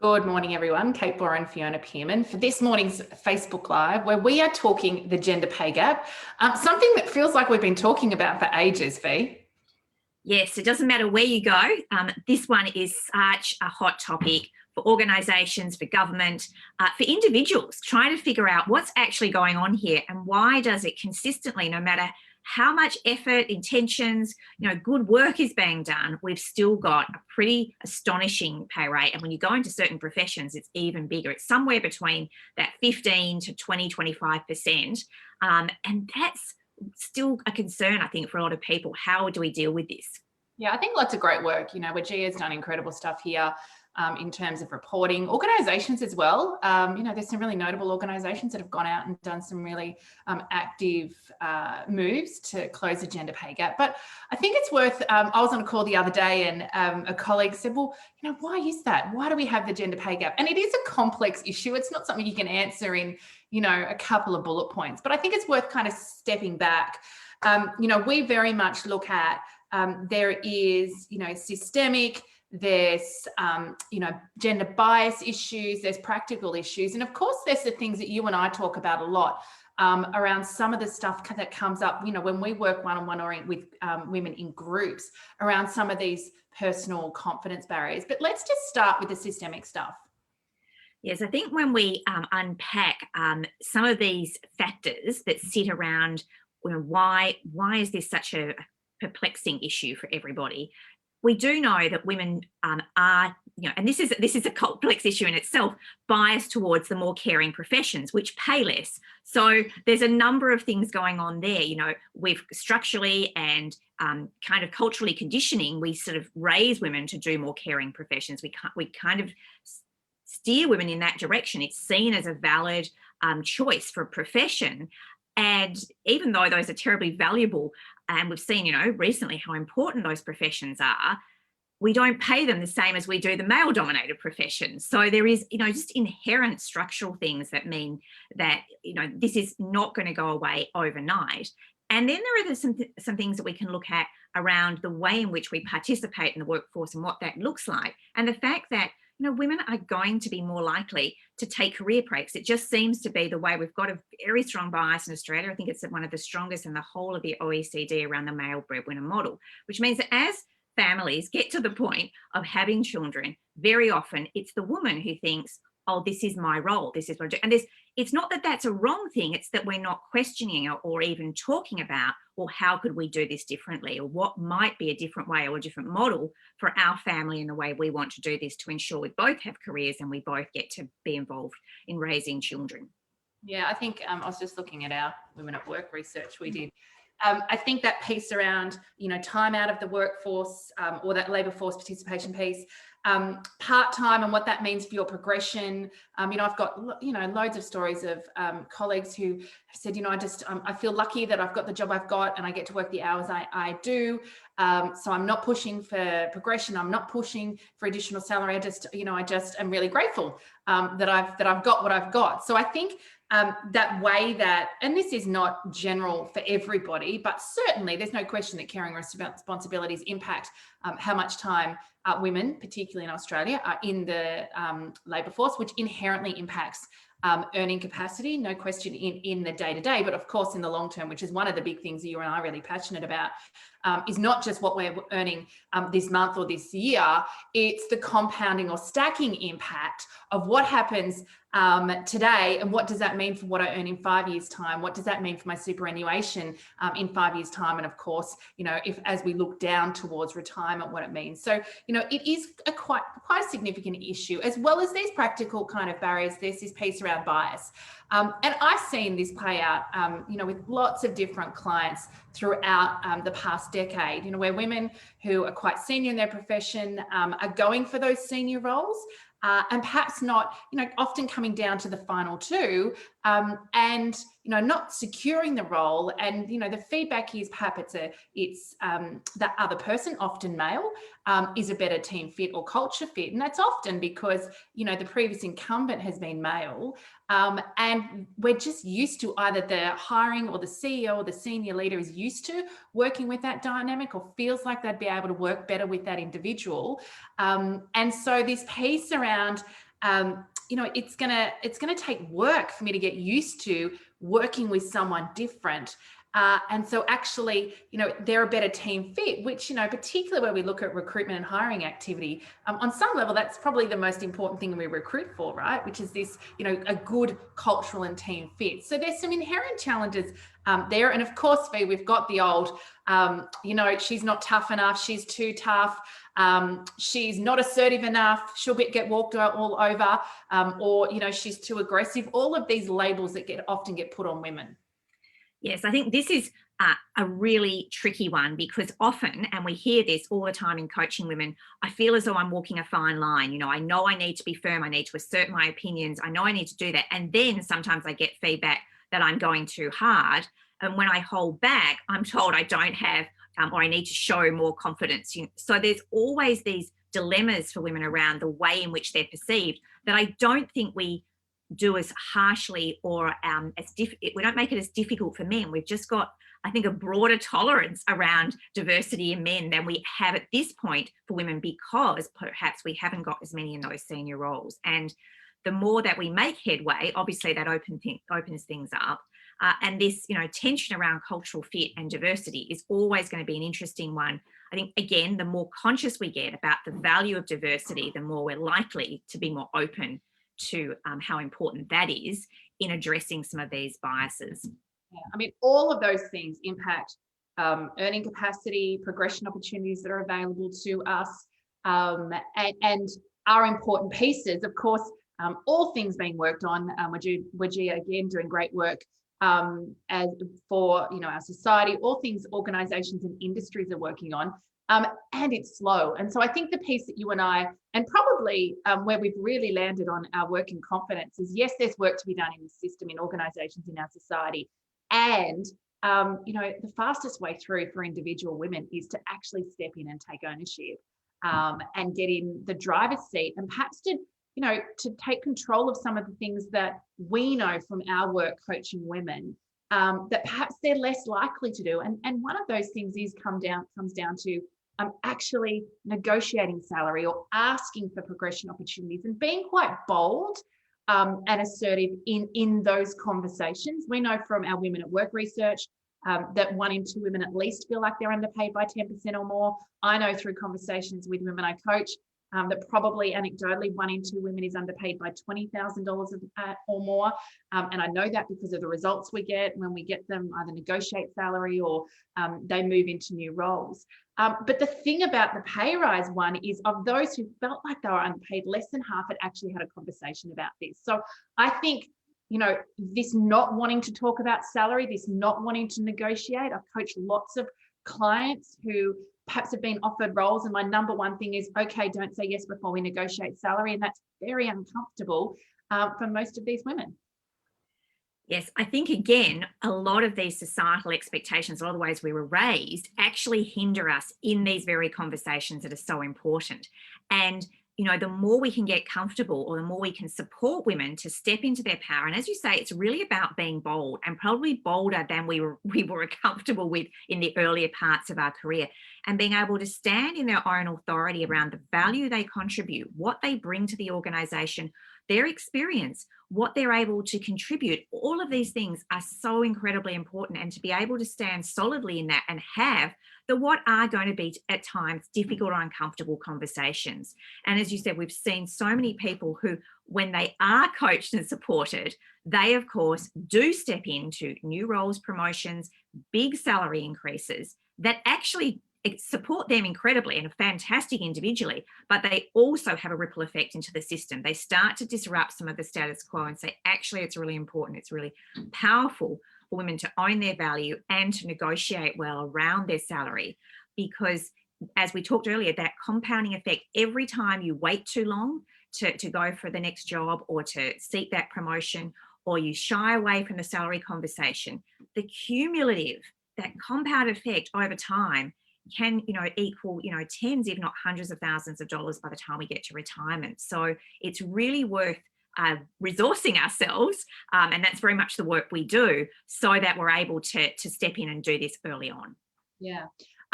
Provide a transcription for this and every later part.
Good morning, everyone. Kate Borer and Fiona Pearman for this morning's Facebook Live, where we are talking the gender pay gap, something that feels like we've been talking about for ages, Fee. Yes, it doesn't matter where you go. This one is such a hot topic for organisations, for government, for individuals, trying to figure out what's actually going on here and why does it consistently, no matter how much effort, intentions, good work is being done, we've still got a pretty astonishing pay rate. And when you go into certain professions, it's even bigger. It's somewhere between that 15 to 20, 25%. And that's still a concern, I think, for a lot of people. How do we deal with this? Yeah, I think lots of great work. Where Gia's done incredible stuff here in terms of reporting. Organisations as well. There's some really notable organisations that have gone out and done some really active moves to close the gender pay gap. But I think it's worth, I was on a call the other day and a colleague said, well, why is that? Why do we have the gender pay gap? And it is a complex issue. It's not something you can answer in, a couple of bullet points. But I think it's worth kind of stepping back. We very much look at there is, systemic, there's, gender bias issues, there's practical issues. And of course, there's the things that you and I talk about a lot around some of the stuff that comes up, when we work one-on-one or with women in groups around some of these personal confidence barriers. But let's just start with the systemic stuff. Yes, I think when we unpack some of these factors that sit around, why is this such a perplexing issue for everybody? We do know that women are, and this is a complex issue in itself, biased towards the more caring professions, which pay less. So there's a number of things going on there. We've structurally and kind of culturally conditioning, we sort of raise women to do more caring professions. We kind of steer women in that direction. It's seen as a valid choice for a profession. And even though those are terribly valuable, and we've seen, recently how important those professions are, we don't pay them the same as we do the male-dominated professions. So there is, just inherent structural things that mean that, this is not going to go away overnight. And then there are some things that we can look at around the way in which we participate in the workforce and what that looks like. And the fact that women are going to be more likely to take career breaks. It just seems to be the way. We've got a very strong bias in Australia. I think it's one of the strongest in the whole of the OECD around the male breadwinner model, which means that as families get to the point of having children, very often it's the woman who thinks, oh, this is my role, this is what I do. And it's not that that's a wrong thing, it's that we're not questioning or even talking about, well, how could we do this differently? Or what might be a different way or a different model for our family and the way we want to do this to ensure we both have careers and we both get to be involved in raising children. Yeah, I think I was just looking at our Women at Work research we did. I think that piece around, time out of the workforce or that labour force participation piece, part-time and what that means for your progression. I've got, loads of stories of colleagues who have said, I feel lucky that I've got the job I've got and I get to work the hours I do. So I'm not pushing for progression. I'm not pushing for additional salary. I just am really grateful that I've got what I've got. So I think that way that, and this is not general for everybody, but certainly there's no question that caring responsibilities impact how much time women, particularly in Australia, are in the labour force, which inherently impacts earning capacity, no question in the day-to-day, but of course in the long term, which is one of the big things you and I are really passionate about, is not just what we're earning this month or this year, it's the compounding or stacking impact of what happens today and what does that mean for what I earn in 5 years' time? What does that mean for my superannuation in 5 years' time? And of course, if as we look down towards retirement, what it means. So, it is quite a significant issue, as well as these practical kind of barriers. There's this piece around bias. And I've seen this play out, with lots of different clients throughout the past decade, where women who are quite senior in their profession are going for those senior roles. And perhaps not, often coming down to the final two and, not securing the role. And, the feedback is perhaps it's that other person, often male, is a better team fit or culture fit. And that's often because, the previous incumbent has been male. And we're just used to either the hiring or the CEO or the senior leader is used to working with that dynamic or feels like they'd be able to work better with that individual. And so this piece around you know, it's gonna take work for me to get used to working with someone different. And so actually, you know, they're a better team fit, which, you know, particularly where we look at recruitment and hiring activity, on some level, that's probably the most important thing we recruit for, right? Which is this, you know, a good cultural and team fit. So there's some inherent challenges there. And of course, Fee, we've got the old, you know, she's not tough enough, she's too tough. She's not assertive enough, she'll get walked all over, or, you know, she's too aggressive. All of these labels that often get put on women. Yes, I think this is a really tricky one, because often, and we hear this all the time in coaching women, I feel as though I'm walking a fine line. You know I need to be firm, I need to assert my opinions, I know I need to do that. And then sometimes I get feedback that I'm going too hard. And when I hold back, I'm told I don't have, or I need to show more confidence. So there's always these dilemmas for women around the way in which they're perceived that I don't think we do as harshly, or we don't make it as difficult for men. We've just got, I think, a broader tolerance around diversity in men than we have at this point for women, because perhaps we haven't got as many in those senior roles. And the more that we make headway, obviously that opens things up. And this, you know, tension around cultural fit and diversity is always going to be an interesting one. I think, again, the more conscious we get about the value of diversity, the more we're likely to be more open to how important that is in addressing some of these biases. Yeah, I mean, all of those things impact earning capacity, progression opportunities that are available to us, and are important pieces. Of course, all things being worked on. Wajia, again, doing great work as for, you know, our society. All things organisations and industries are working on. And it's slow. And so I think the piece that you and I, and probably where we've really landed on our work in confidence, is yes, there's work to be done in the system, in organisations, in our society. And, you know, the fastest way through for individual women is to actually step in and take ownership, and get in the driver's seat, and perhaps to, you know, to take control of some of the things that we know from our work coaching women, that perhaps they're less likely to do. And one of those things comes down to actually negotiating salary, or asking for progression opportunities, and being quite bold and assertive in those conversations. We know from our Women at Work research that 1 in 2 women at least feel like they're underpaid by 10% or more. I know through conversations with women I coach that probably anecdotally 1 in 2 women is underpaid by $20,000 or more. And I know that because of the results we get when we get them either negotiate salary or they move into new roles. But the thing about the pay rise one is, of those who felt like they were underpaid, less than half had actually had a conversation about this. So I think, you know, this not wanting to talk about salary, this not wanting to negotiate. I've coached lots of clients who perhaps have been offered roles, and my number one thing is, okay, don't say yes before we negotiate salary. And that's very uncomfortable for most of these women. Yes, I think, again, a lot of these societal expectations, a lot of the ways we were raised, actually hinder us in these very conversations that are so important. And, you know, the more we can get comfortable, or the more we can support women to step into their power. And as you say, it's really about being bold, and probably bolder than we were comfortable with in the earlier parts of our career, and being able to stand in their own authority around the value they contribute, what they bring to the organisation, their experience, what they're able to contribute. All of these things are so incredibly important, and to be able to stand solidly in that and have the what are going to be at times difficult or uncomfortable conversations. And as you said, we've seen so many people who, when they are coached and supported, they of course do step into new roles, promotions, big salary increases that actually support them incredibly and are fantastic individually, but they also have a ripple effect into the system. They start to disrupt some of the status quo and say, actually, it's really important, it's really powerful for women to own their value and to negotiate well around their salary. Because as we talked earlier, that compounding effect, every time you wait too long to go for the next job, or to seek that promotion, or you shy away from the salary conversation, the cumulative, that compound effect over time can, you know, equal, you know, tens, if not hundreds of thousands of dollars by the time we get to retirement. So it's really worth resourcing ourselves, and that's very much the work we do, so that we're able to step in and do this early on. Yeah.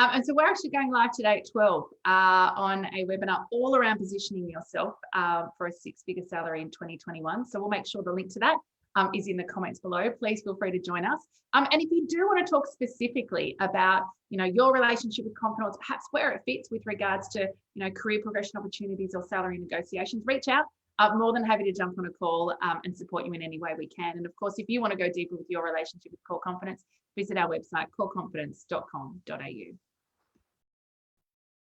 And so we're actually going live today at 12 on a webinar all around positioning yourself for a six-figure salary in 2021. So we'll make sure the link to that is in the comments below. Please feel free to join us. And if you do want to talk specifically about, your relationship with confidence, perhaps where it fits with regards to, career progression opportunities or salary negotiations, reach out. I'm more than happy to jump on a call and support you in any way we can. And of course, if you want to go deeper with your relationship with core confidence, visit our website, coreconfidence.com.au.